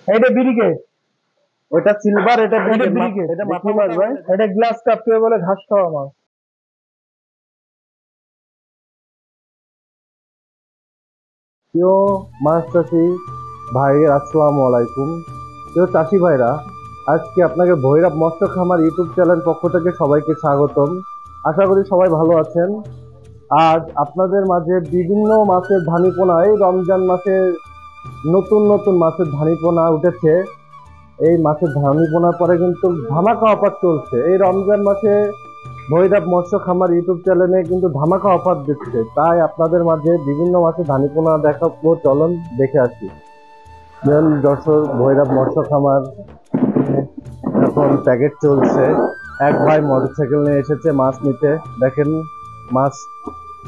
এটা ব্রিকেট, ওটা সিলভার, এটা এটা ব্রিকেট। ব্রিকেট, এটা মাথা মাছ ভাই, এটা গ্লাস কাপ কে বলে, ঘাস খাওয়া মাছ। প্রিয় মাছ চাষি ভাই, আসসালামু আলাইকুম। প্রিয় চাষি ভাইরা, আজকে আপনাকে ভৈরব মৎস্য খামার ইউটিউব চ্যানেল পক্ষ থেকে সবাইকে স্বাগতম। আশা করি সবাই ভালো আছেন। আজ আপনাদের মাঝে বিভিন্ন মাছের ধানিপোনা, এই রমজান মাসে নতুন নতুন মাছের ধানিপোনা উঠেছে। এই মাছের ধানিপোনার পরে কিন্তু ধামাকা অফার চলছে। এই রমজান মাসে ভৈরব মৎস্য খামার ইউটিউব চ্যানেলে কিন্তু ধামাকা অফার দিচ্ছে। তাই আপনাদের মাঝে বিভিন্ন মাছের ধানিপোনা দেখাবো, চলুন দেখে আসি। যশোর ভৈরব মৎস্য খামার এখন প্যাকেট চলছে। এক ভাই মোটরসাইকেল নিয়ে এসেছে মাছ নিতে। দেখেন, মাছ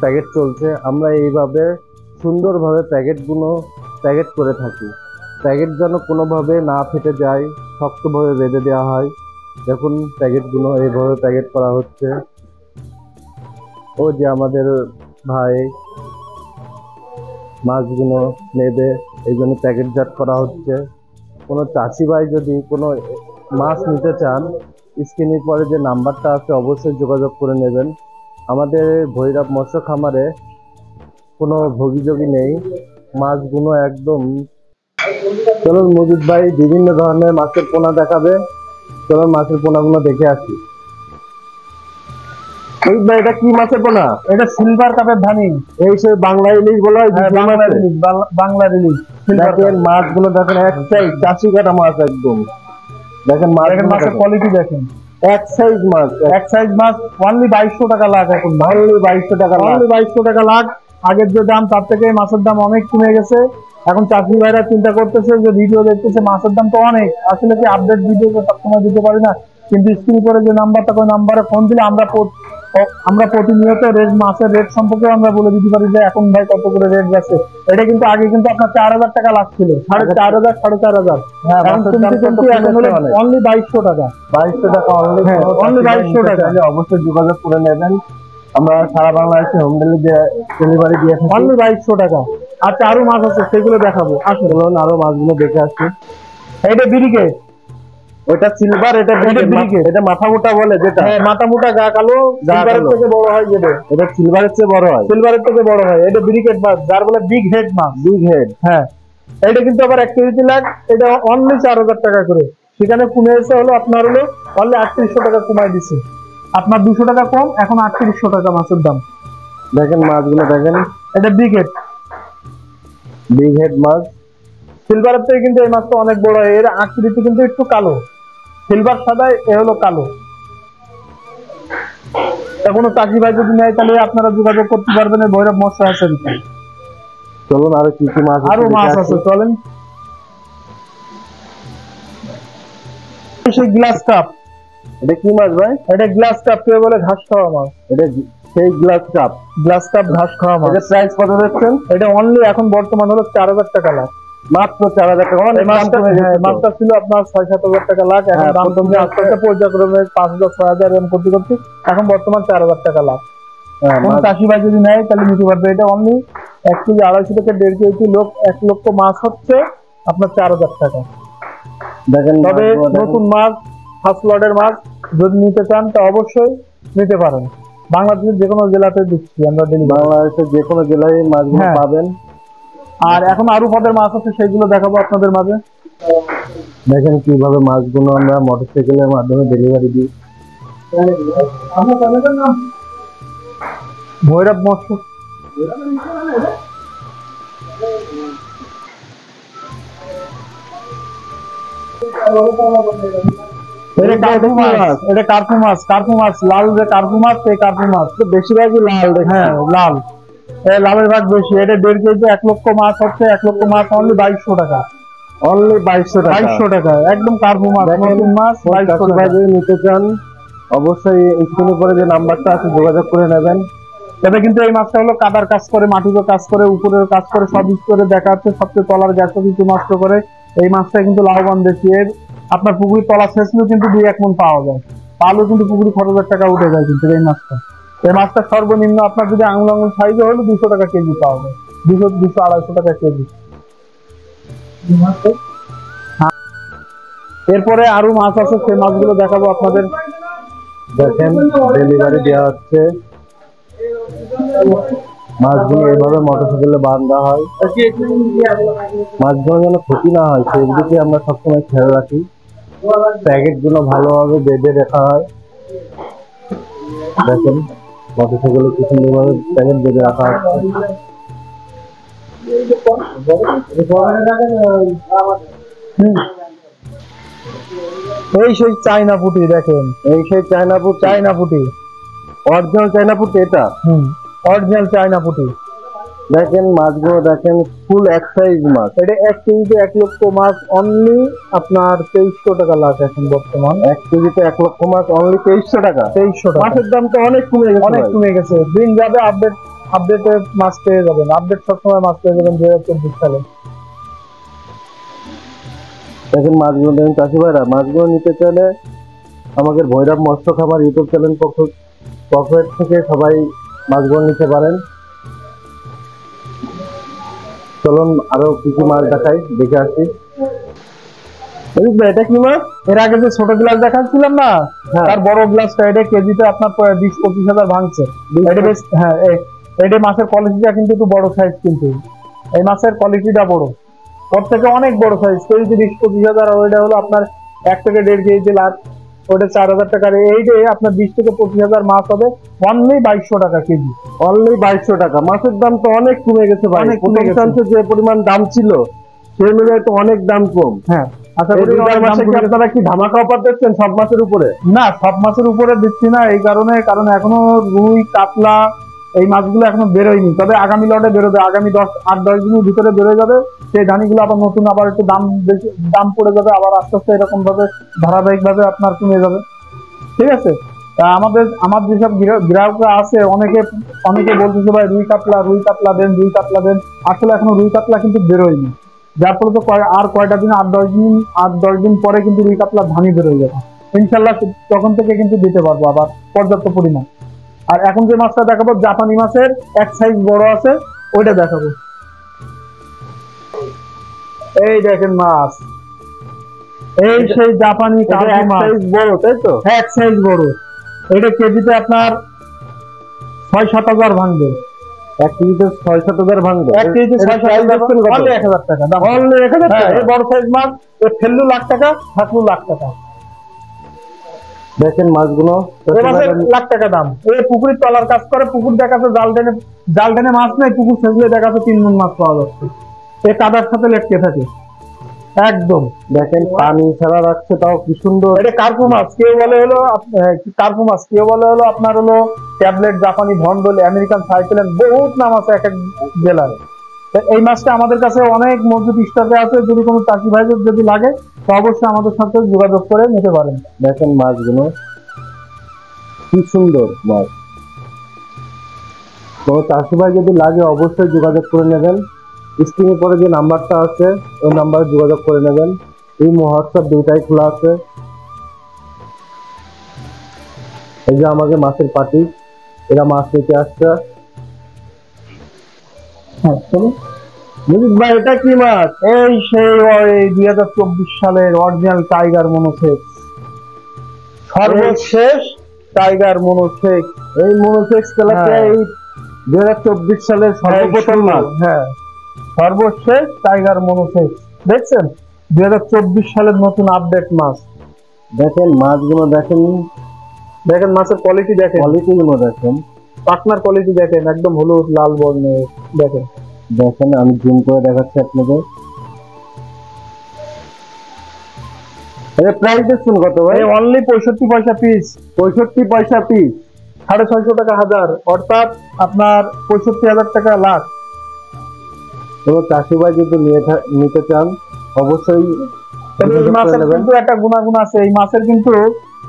প্যাকেট চলছে। আমরা এইভাবে সুন্দরভাবে প্যাকেট করে থাকি। প্যাকেট যেন কোনোভাবে না ফেটে যায়, শক্তভাবে বেঁধে দেওয়া হয়। দেখুন, প্যাকেটগুলো এইভাবে প্যাকেট করা হচ্ছে। ও যে আমাদের ভাই মাছগুলো নেবে, এই জন্য প্যাকেটজাত করা হচ্ছে। কোনো চাষি ভাই যদি কোনো মাছ নিতে চান, স্ক্রিনের পরে যে নাম্বারটা আছে অবশ্যই যোগাযোগ করে নেবেন। আমাদের ভৈরব মৎস্য খামারে কোনো ভোগীযোগী নেই, মাছগুলো একদম। চলুন মজিদ ভাই বিভিন্ন ধরনের মাছের পোনা দেখাবে। চলুন মাছের পোনাগুলো দেখে আসি। মজিদ ভাই, এটা কি মাছের পোনা? এটা সিলভার কাপের ধানি। এই সে বাংলা ইলিশ বলা হয়। বাংলা রিলিজ। দেখেন মাছগুলো, দেখেন এক সাইজ চাষি কাটা মাছ একদম। দেখেন মাছের কোয়ালিটি দেখেন, এক সাইজ মাছ, এক সাইজ মাছ। অনলি 2200 টাকা লাখ। এখন অনলি 2200 টাকা লাখ। অনলি 2200 টাকা লাখ। আগের যে দাম তার থেকে মাছের দাম অনেক কমে গেছে। এখন চাষি ভাইরা চিন্তা করতেছে যে ভিডিও দেখতেছে, মাছের দাম তো অনেক, আসলে কি আপডেট ভিডিও সবসময় দিতে পারি না, কিন্তু স্ক্রিন করে যে নাম্বারটা, ওই নাম্বারে ফোন দিলে আমরা প্রতিনিয়ত মাছের রেট সম্পর্কে আমরা বলে দিতে পারি যে এখন ভাই কত করে রেট যাচ্ছে। এটা কিন্তু আগে কিন্তু আপনার 4000 টাকা লাগছিল, 4500, 4500। এখন হলো অনলি 2200 টাকা। 2200 টাকা অনলি। অনলি 2200 টাকা। অবশ্যই যোগাযোগ করে নেবেন। আমরা সারা বাংলাদেশে হোম ডেলিভারি দিয়ে থাকি। অনলি 2200 টাকা। আচ্ছা, আরো মাছ আছে, সেগুলো দেখাবো। আসলে আরো মাছগুলো দেখে আসছি। এটা ব্রিকেট, ওটা সিলভার, এটা ব্রিকেট। এটা মাথা মোটা বলে, যেটা মাথা মোটা, গা কালো, সিলভারের থেকে বড় হয়। এটা সিলভারের চেয়ে বড় হয়, সিলভারের থেকে বড় হয়। এটা ব্রিকেট মাছ, যার বলে বিগ হেড মাছ। বিগ হেড, হ্যাঁ। এটা কিন্তু আবার 1 কেজি লাখ। এটা অনলি 4000 টাকা করে। সেখানে কমে এসে হলো আপনার হলো অনলি 3800 টাকা কমাই দিচ্ছে। আপনার 200 টাকা কম, এখন 3800 টাকা মাছের দাম। দেখেন মাছগুলো, দেখেন এটা ব্রিকেট, বিগ হেড মাছ। সিলভারের থেকে কিন্তু এই মাছটা অনেক বড় হয়। এর আকৃতি কিন্তু একটু কালো, সিলভার সাদা, এ হলো কালো। কোনো চাষি ভাই যদি নেয় তাহলে আপনারা যোগাযোগ করতে পারবেন এই ভৈরব মৎস্য হ্যাচারিতে। চলুন আরো কি কি মাছ, আরো মাছ আছে, চলেন। সেই গ্লাস কাপ। এটা কি মাছ ভাই? এটা গ্লাস কাপ কে বলে, ঘাস খাওয়া মাছ। এটা সেই গ্লাস কাপ, ঘাস খাওয়া মাছ। এটা প্রাইস কত দিচ্ছেন? এটা অনলি এখন বর্তমান হলো 4000 টাকা লাখ। মাত্র 4000 টাকা। মাছটা ছিল আপনার 6-7 টাকা লাখ। এখন দাম কমে আস্তে আস্তে পর্যায়ক্রমে 5000, 6000 এরকম করতে করতে এখন বর্তমান 4000 টাকা লাখ। কোন চাষি ভাই যদি নেয় তাহলে নিতে পারবে। এটা অনলি 1 কেজি 250 থেকে 1.5 কেজি 1 লক্ষ মাছ হচ্ছে আপনার 4000 টাকা। দেখেন, তবে নতুন মাছ, ফার্স্ট লটের মাছ যদি নিতে চান তা অবশ্যই নিতে পারেন। বাংলাদেশের যে কোনো জেলাতে দিচ্ছি আমরা, বাংলাদেশের যে কোনো জেলায় মাছগুলো পাবেন। আর এখন আরো পদের মাছ আছে, সেগুলো দেখাবো আপনাদের মাঝে। দেখেন কিভাবে মাছগুলো আমরা মোটরসাইকেলের মাধ্যমে ডেলিভারি দিই। ভৈরব মৎস্য, এটা কার্পু মাছ, লাল যে কার্পু মাছ, এই কার্পু মাছ বেশিরভাগই লাল। হ্যাঁ, লাল, লালের ভাগ বেশি। এটা 1.5 কেজি 1 লক্ষ মাছ হচ্ছে, 1 লক্ষ মাছ অনলি 2200 টাকা। অনলি 2200 টাকা, একদম কার্পু মাছ, নতুন মাছ। 2200 টাকা যদি নিতে চান অবশ্যই স্ক্রিনে পরে যে নাম্বারটা আছে যোগাযোগ করে নেবেন। তবে কিন্তু এই মাছটা হলো কাদার কাজ করে, মাটিরও কাজ করে, উপরের কাজ করে, সব করে দেখা যাচ্ছে। সবচেয়ে তলার গ্যাসও কিন্তু নষ্ট করে। এই মাছটা কিন্তু লাভবান বেশি। এর আপনার পুকুরি তলা শেষলেও কিন্তু 2-1 মণ পাওয়া যায়, পালেও কিন্তু পুকুরি 4000 টাকা উঠে যায়। কিন্তু এই মাছটা সর্বনিম্ন আপনার যদি আঙুল সাইজে হলে 200 টাকা কেজি পাওয়া যায়। 200-250 টাকা কেজি। এরপরে আরো মাছ আছে, সেই মাছগুলো দেখাবো আপনাদের। দেখেন ডেলিভারি দেওয়া হচ্ছে, মাছগুলো এইভাবে মোটরসাইকেলে বাঁধা হয়, মাছগুলো যেন ক্ষতি না হয় সেই দিকে আমরা সবসময় খেয়াল রাখি। প্যাকেট গুলো ভালোভাবে বেঁধে রাখা হয়। দেখেন মোটরসাইকেলে কি সুন্দরভাবে প্যাকেট বেঁধে রাখা হচ্ছে। এই সেই চায়না পুঁটি দেখেন, এই সেই চায়না পুঁটি, চায়না পুঁটি, অরিজিনাল চায়না পুঁটি এটা। অরিজিনাল চায়না পুঁটি। দেখেন মাছগুলো দেখেন, ফুল এক সাইজ মাছ। এটা 1 কেজিতে 1 লক্ষ মাছ অনলি আপনার 2300 টাকা লাখ এখন বর্তমান। 1 কেজিতে 1 লক্ষ মাছ অনলি 2300 টাকা। 2300 টাকা। মাছের দাম তো অনেক কমে গেছে, অনেক কমে গেছে। দিন যাবে আপডেটে মাছ পেয়ে যাবেন, আপডেট সবসময় মাছ পেয়ে যাবেন 2024 সালে। দেখেন মাছগুলো দেখেন চাষি ভাইরা, মাছগুলো নিতে চাইলে আমাদের ভৈরব মৎস্য খামার ইউটিউব চ্যানেল পক্ষ থেকে সবাই মাছগুলো নিতে পারেন। চলুন আরো কিছু মাছ দেখাই, দেখে আসি। এটা কি মাছ? এর আগে যে ছোট গ্লাস দেখাচ্ছিলাম না, হ্যাঁ। তার বড় গ্লাসটা এটা কেজিতে আপনার 20-25 হাজার ভাঙছে। এটা বেশ, হ্যাঁ, এটা মাছের কোয়ালিটিটা কিন্তু একটু বড় সাইজ, কিন্তু এই মাছের কোয়ালিটিটা বড়, ওর থেকে অনেক বড় সাইজ। কেজিতে 20-25 হাজার, ওইটা হলো আপনার 1 থেকে 1.5 কেজি লাখ, ওটা 4000 টাকার। এইটা আপনার 20 থেকে 25 হাজার মাছ হবে অনলি 2200 টাকা কেজি। অনলি 2200 টাকা। মাছের দাম তো অনেক কমে গেছে ভাই, অনেক কমে গেছে। প্রথম যে পরিমাণ দাম ছিল সেই অনুযায়ী তো অনেক দাম কম। হ্যাঁ, আশা এই করি দুই অনেক দাম মাসে কি কমে গেছে। আপনারা কি ধামাকা অফার দিচ্ছেন সব মাছের উপরে? না, সব মাছের উপরে দিচ্ছি না এই কারণে, কারণ এখনো রুই কাতলা এই মাছগুলো এখনো বেরোয়নি, তবে আগামী লটে বেরোবে, আগামী 8-10 দিনের ভিতরে বেরোয় যাবে। সেই ধানিগুলো আবার নতুন, আবার একটু দাম বেশি, দাম পড়ে যাবে, আবার আস্তে আস্তে এরকম ভাবে ধারাবাহিক ভাবে আপনার কমে যাবে। ঠিক আছে, তা আমার যেসব গ্রাহকরা আছে, অনেকে বলতেছে ভাই রুই কাতলা দেন, রুই কাতলা দেন। আসলে এখনো রুই কাতলা কিন্তু বেরোয়নি, যার ফলে তো আর কয়টা দিন, 8-10 দিন পরে কিন্তু রুই কাতলা ধানি বেরোয় যাবে ইনশাল্লাহ। তখন থেকে কিন্তু দিতে পারবো আবার পর্যাপ্ত পরিমাণ। আর এখন যে মাছটা দেখাবো জাপানি মাছের 1 সাইজ বড় আছে, ওইটা দেখাবো। এই দেখেন মাছ, এই সেই জাপানি কার্পু মাছ, বড় তাই তো? 1 সাইজ বড়। এটা কেজিতে আপনার 6-7 হাজার ভাঙবে। 1 কেজিতে 6-7 হাজার ভাঙবে। 1 কেজিতে 6-7 হাজার, অনলি 1000 টাকা দাম। অনলি 1000 টাকা। এই বড় সাইজ মাছ এ ফেললু লাখ টাকা, থাকলু লাখ টাকা। দেখেন মাছগুলো লাখ টাকা দাম। এই পুকুরের তলার কাজ করে, পুকুর দেখাচ্ছে জাল টেনে মাছ নেই, পুকুর সেগুলো দেখাচ্ছে 3 মণ মাছ পাওয়া যাচ্ছে। এই কাদার সাথে লেটকে থাকে একদম। দেখেন পানি ছাড়া রাখছে, তাও কি সুন্দর। এটা কার্পু মাছ, কেউ বলে হলো কার্পু মাছ, কেউ বলে হলো আপনার হলো ট্যাবলেট, জাপানি ভন্ডল, আমেরিকান সাইকেলেন, বহুত নাম আছে এক এক জেলার। এই মাছটা আমাদের কাছে অনেক মজুদ স্টকে আছে, যদি কোনো চাষি ভাইদের যদি লাগে তো অবশ্যই আমাদের সাথে যোগাযোগ করে নিতে পারেন। দেখেন মাছগুলো কি সুন্দর মাছ। কোনো চাষি ভাই যদি লাগে অবশ্যই যোগাযোগ করে নেবেন। স্ক্রিনে পরে যে নাম্বারটা আছে ওই নাম্বারে যোগাযোগ করে নেবেন। এই হোয়াটসঅ্যাপ দুইটাই খোলা আছে। এই যে আমাকে মাছের পার্টি, এরা মাছ নিতে আসছে। হ্যাঁ, চলুন। ভাই এটা কি মাছ? এই সেই 2024 সালের অরিজিনাল টাইগার মনোসেক্স, সর্বশেষ টাইগার মনোসেক্স। এই মনোসেক্স তেলাপিয়া এই 2024 সালের সর্বপ্রথম মাছ। হ্যাঁ, সর্বশেষ টাইগার মনোসেক্স। দেখছেন 2024 সালের নতুন আপডেট মাছ। দেখেন মাছগুলো দেখেন, দেখেন মাছের কোয়ালিটি দেখেন, কোয়ালিটিগুলো দেখেন, পাখনার কোয়ালিটি দেখেন, একদম হলুদ লাল বর্ণের। দেখেন দেখেন আমি জুম করে দেখাচ্ছি আপনাদের। প্রাইস দেখছেন কত ভাই? অনলি 65 পয়সা পিস। 65 পয়সা পিস, 650 টাকা হাজার, অর্থাৎ আপনার 65,000 টাকা লাখ। কোনো চাষি ভাই যদি নিতে চান অবশ্যই। এই মাছের কিন্তু একটা গুণাগুণ আছে, এই মাছের কিন্তু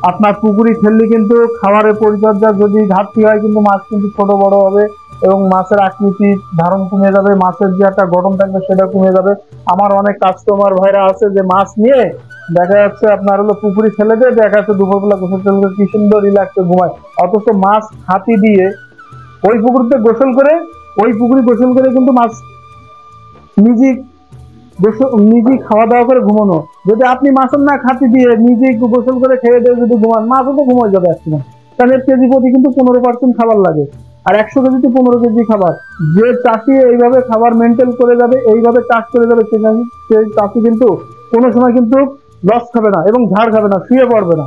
আপনার পুকুরি ফেললে কিন্তু খাবারের পরিচর্যা যদি ঘাটতি হয় কিন্তু মাছ কিন্তু ছোট বড় হবে এবং মাছের আকৃতি ধারণ কমে যাবে, মাছের যে একটা গঠন থাকবে সেটা কমে যাবে। আমার অনেক কাস্টমার ভাইরা আছে যে মাছ নিয়ে দেখা যাচ্ছে আপনার হলো পুকুরি ফেলে দেয়, দেখা যাচ্ছে দুপুরবেলা গোসল টোসল কি সুন্দর রিল্যাক্সে ঘুমায়, অথচ মাছ হাতি দিয়ে ওই পুকুরিতে গোসল করে কিন্তু মাছ নিজে নিজেই খাওয়া দাওয়া করে ঘুমানো। যদি আপনি মাছের না খাতি দিয়ে নিজেই গোসল করে খেয়ে দিয়ে যদি ঘুমান, মাছও তো ঘুমাই যাবে একসময়। কারণ এর কেজি প্রতি কিন্তু 15% খাবার লাগে, আর 100 কেজিতে 15 কেজি খাবার। যে চাষি এইভাবে খাবার মেনটেন করে যাবে, এইভাবে চাষ করে যাবে, সেই চাষি কিন্তু কোনো সময় কিন্তু লস খাবে না এবং ঝাড় খাবে না, শুয়ে পড়বে না।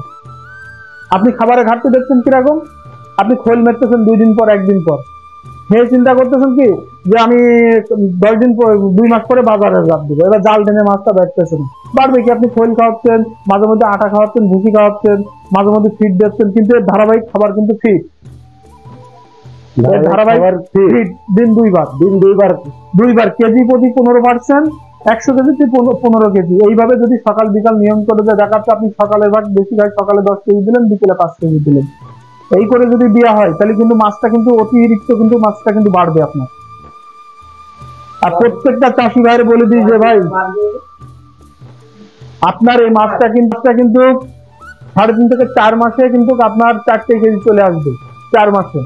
আপনি খাবারে ঘাটতি দেখছেন কিরকম? আপনি খোল মেরতেছেন 2 দিন পর, 1 দিন পর, খেয়ে চিন্তা করতেছেন কি যে আমি 10 দিন পর, 2 মাস পরে বাজারে লাভ দিব, এবার জাল টেনে মাছটা বেচতেছেন, বাড়বে কি? আপনি খোল খাওয়াচ্ছেন, মাঝে মধ্যে আটা খাওয়াচ্ছেন, ভুসি খাওয়াচ্ছেন, মাঝে মধ্যে ফিড দিচ্ছেন, কিন্তু এর ধারাবাহিক খাবার কিন্তু ফিড, ধারাবাহিক ফিড দিন 2 বার, 2 বার কেজি প্রতি 15%, 100 কেজিতে 15 কেজি। এইভাবে যদি সকাল বিকাল নিয়ম করে দেয়, দেখাচ্ছে আপনি সকালে ভাগ বেশি খায়, সকালে 10 কেজি দিলেন, বিকেলে 5 কেজি দিলেন, এই করে যদি দেওয়া হয় তাহলে কিন্তু মাছটা কিন্তু অতিরিক্ত কিন্তু মাছটা কিন্তু বাড়বে আপনার। আর প্রত্যেকটা চাষি ভাইয়ের বলে দিই যে ভাই, আপনার এই মাছটা কিন্তু 3.5 থেকে 4 মাসে কিন্তু আপনার 4 কেজি চলে আসবে। 4 মাসে,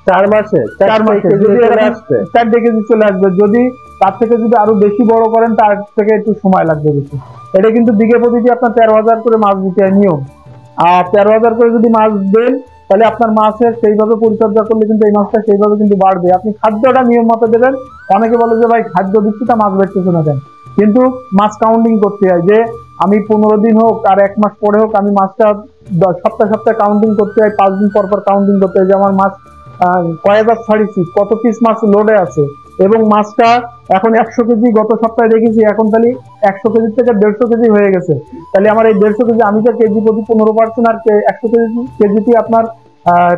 4 মাসে 4 মাসে যদি 4 কেজি চলে আসবে। যদি তার থেকে যদি আরো বেশি বড় করেন, তার থেকে একটু সময় লাগবে বেশি। এটা কিন্তু বিঘে প্রতি আপনার 13,000 করে মাছ দিতে হয় নিয়ম। আর 13,000 করে যদি মাছ দেন, তাহলে আপনার মাছের সেইভাবে পরিচর্যা করলে কিন্তু এই মাছটা সেইভাবে কিন্তু বাড়বে। আপনি খাদ্যটা নিয়ম মতো দেবেন। অনেকে বলে যে ভাই খাদ্য দিচ্ছি তা মাছ বেচতেছে না কেন? কিন্তু মাছ কাউন্টিং করতে হয়, যে আমি 15 দিন হোক আর 1 মাস পরে হোক, আমি মাছটা সপ্তাহে সপ্তাহে কাউন্টিং করতে হয়, 5 দিন পর পর কাউন্টিং করতে হয় যে আমার মাছ কয়বার ছাড়িছি, কত পিস মাছ লোডে আছে, এবং মাছটা এখন 100 কেজি, গত সপ্তাহে দেখেছি এখন তাহলে 100 কেজি থেকে 150 কেজি হয়ে গেছে। তাহলে আমার এই 150 কেজি, আমি তো কেজি প্রতি 15% আর 100 কেজিতে আপনার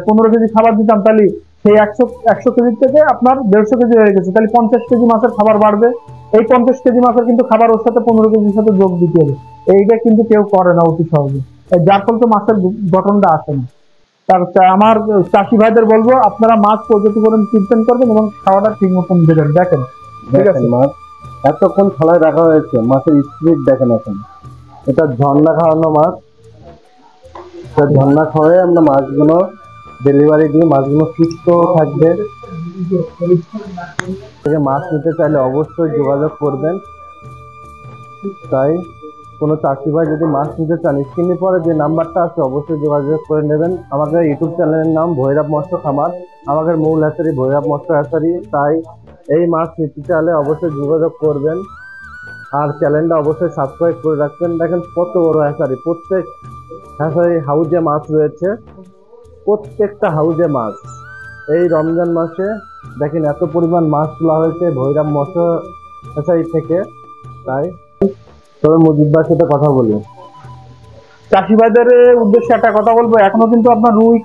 15 কেজি খাবার দিতাম, তাহলে সেই 100 কেজি থেকে আপনার 150 কেজি হয়ে গেছে, তাহলে 50 কেজি মাছের খাবার বাড়বে। এই 50 কেজি মাছের কিন্তু খাবার ওর সাথে 15 কেজির সাথে যোগ দিতে হবে। এইটা কিন্তু কেউ করে না অতি সহজে, যার ফলে তো মাছের গঠনটা আসে না। আমার চাষি ভাইদের বলবো, আপনারা মাছ পর্যটন চিন্তন করবেন এবং খাওয়াটা ঠিক মতন দেবেন। দেখেন, ঠিক আছে, মাছ এতক্ষণ থালায় রাখা হয়েছে, মাছের স্পিড দেখেন এখন। এটা ঝর্ণা খাওয়ানো মাছ, ঝর্ণা খাওয়াই আমরা মাছগুলো ডেলিভারি দিই, মাছগুলো সুস্থ থাকবে। থেকে মাছ নিতে চাইলে অবশ্যই যোগাযোগ করবেন। তাই কোনো চাষি ভাই যদি মাছ নিতে চান, স্ক্রিনে পরে যে নাম্বারটা আছে অবশ্যই যোগাযোগ করে নেবেন। আমাদের ইউটিউব চ্যানেলের নাম ভৈরব মৎস্য খামার, আমাদের মূল হ্যাচারি ভৈরব মৎস্য হ্যাচারি। তাই এই মাছ নিতে চাইলে অবশ্যই যোগাযোগ করবেন, আর চ্যানেলটা অবশ্যই সাবস্ক্রাইব করে রাখবেন। দেখেন কত বড় হ্যাচারি, প্রত্যেক হ্যাচারি হাউজে মাছ রয়েছে, প্রত্যেকটা হাউজে মাছ। এই রমজান মাসে দেখেন এত পরিমাণ মাছ তোলা হয়েছে ভৈরব মৎস্য হ্যাচারি থেকে। তাই তবে মুজিব ভাইয়ের সাথে কথা বলি। চাষি ভাইদের উদ্দেশ্যে একটা কথা বলবো, এখনো কিন্তু আপনার রুই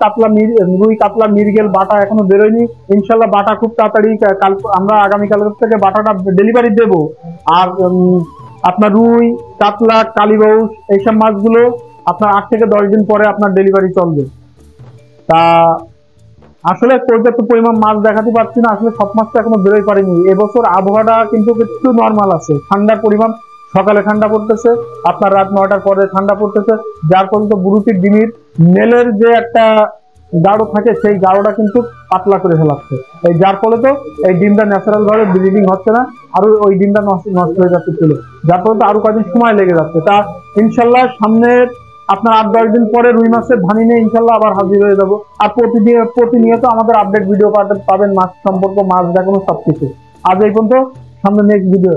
কাতলা মৃগেল বাটা এখনো বেরোয়নি। ইনশাল্লাহ বাটা খুব তাড়াতাড়ি, কাল আমরা আগামীকাল থেকে বাটাটা ডেলিভারি দেব। আর আপনার রুই কাতলা কালীবাউস এইসব মাছগুলো আপনার 8 থেকে 10 দিন পরে আপনার ডেলিভারি চলবে। তা আসলে পর্যাপ্ত পরিমাণ মাছ দেখাতে পারছি না, আসলে সব মাছ তো এখনো বেরোয় পারেনি। এবছর আবহাওয়াটা কিন্তু একটু নর্মাল আছে, ঠান্ডার পরিমাণ সকালে ঠান্ডা পড়তেছে, আপনার রাত 9টার পরে ঠান্ডা পড়তেছে, যার ফলে তো বুরুটির ডিমের মেলের যে একটা গাঢ় থাকে, সেই গাঢ়টা কিন্তু পাতলা করে ফেলাচ্ছে। এই যার ফলে তো এই ডিমটা ন্যাচারাল ভাবে ব্রিডিং হচ্ছে না, আর ওই ডিমটা নষ্ট হয়ে যাচ্ছে চলে, যার ফলে তো আরো কয়েকদিন সময় লেগে যাচ্ছে। তা ইনশাল্লাহ সামনের আপনার 8-10 দিন পরে রুই মাছের ধানি নিয়ে ইনশাল্লাহ আবার হাজির হয়ে যাবো। আর প্রতিনিয়ত আমাদের আপডেট ভিডিও পাবেন, মাছ সম্পর্ক, মাছ দেখানো সবকিছু। আজ এই পর্যন্ত, সামনে নেক্সট ভিডিও।